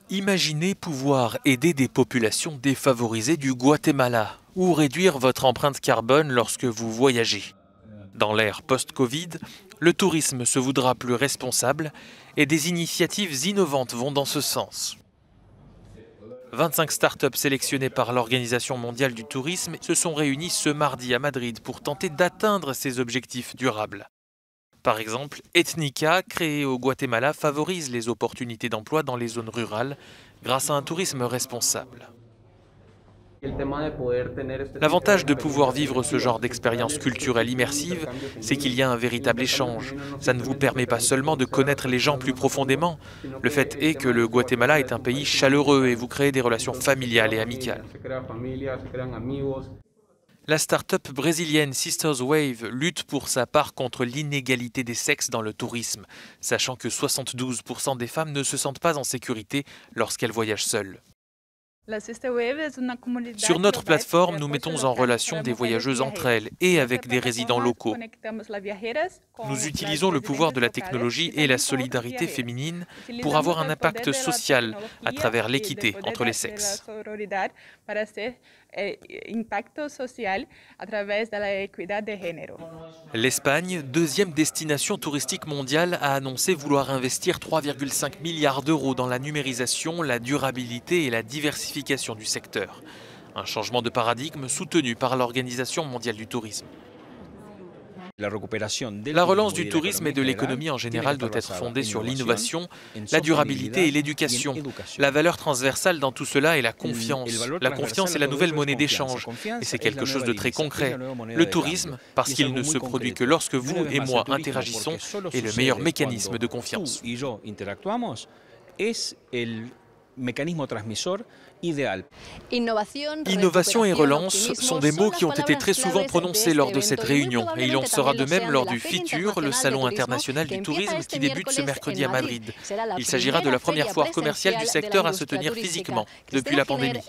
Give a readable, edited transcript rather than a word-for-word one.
Imaginez pouvoir aider des populations défavorisées du Guatemala ou réduire votre empreinte carbone lorsque vous voyagez. Dans l'ère post-Covid, le tourisme se voudra plus responsable et des initiatives innovantes vont dans ce sens. 25 startups sélectionnées par l'Organisation mondiale du tourisme se sont réunies ce mardi à Madrid pour tenter d'atteindre ces objectifs durables. Par exemple, Ethnica, créée au Guatemala, favorise les opportunités d'emploi dans les zones rurales grâce à un tourisme responsable. L'avantage de pouvoir vivre ce genre d'expérience culturelle immersive, c'est qu'il y a un véritable échange. Ça ne vous permet pas seulement de connaître les gens plus profondément. Le fait est que le Guatemala est un pays chaleureux et vous créez des relations familiales et amicales. La start-up brésilienne Sisters Wave lutte pour sa part contre l'inégalité des sexes dans le tourisme, sachant que 72% des femmes ne se sentent pas en sécurité lorsqu'elles voyagent seules. Sur notre plateforme, nous mettons en relation des voyageuses entre elles et avec des résidents locaux. Nous utilisons le pouvoir de la technologie et la solidarité féminine pour avoir un impact social à travers l'équité entre les sexes. L'Espagne, deuxième destination touristique mondiale, a annoncé vouloir investir 3,5 milliards d'euros dans la numérisation, la durabilité et la diversification du secteur. Un changement de paradigme soutenu par l'Organisation mondiale du tourisme. La relance du tourisme et de l'économie en général doit être fondée sur l'innovation, la durabilité et l'éducation. La valeur transversale dans tout cela est la confiance. La confiance est la nouvelle monnaie d'échange et c'est quelque chose de très concret. Le tourisme, parce qu'il ne se produit que lorsque vous et moi interagissons, est le meilleur mécanisme de confiance. Innovation et relance sont des mots qui ont été très souvent prononcés lors de cette réunion et il en sera de même lors du FITUR, le Salon international du tourisme qui débute ce mercredi à Madrid. Il s'agira de la première foire commerciale du secteur à se tenir physiquement depuis la pandémie.